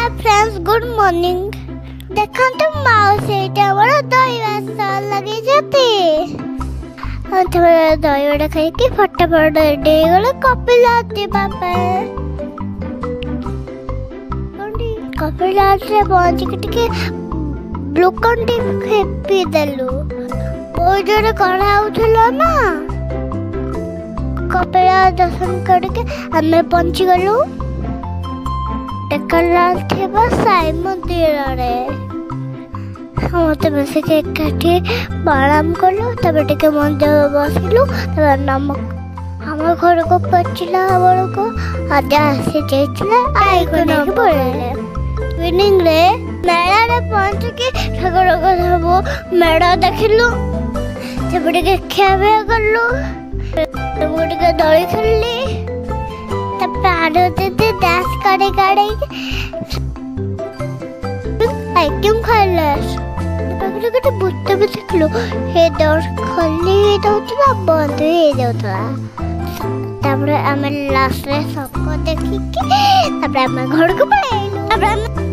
hi friends good morning देखंतु माउसी हमर दहीबड़ा साल लगे जाते दहीबड़ा खाई कि फटाफट रेडी गले कपिलाते पापा कपिलात रे पहुंच के ग्लूकोन डी पी देलु बहुत जोरे कड़ा उठलो ना कपिला दर्शन करके हमें पहुंच गलु टेकरलाल थे साई मंदिर रे मत बस के एकाठी प्रणाम कलु तब टिके मंदिर बसिलु तब नमक हम घर को पचला बड़ को आजा आसी जाइछला आई को नहीं बोलले इवनिंग रे मेला रे पहुंच के ठाकुर को सब मेला देखिलु तब टिके खेबे गलु तब टिके दड़ी खेलली डांस करे गाड़ी आइटम खाइलस पकड़ के बुत्त भी देखलो हे दौड़ खली हे दौतला बंद हे दौतला तबरे हमें लास्ट रे सबको देखि के तबरे हम घर को पळेलु तबरे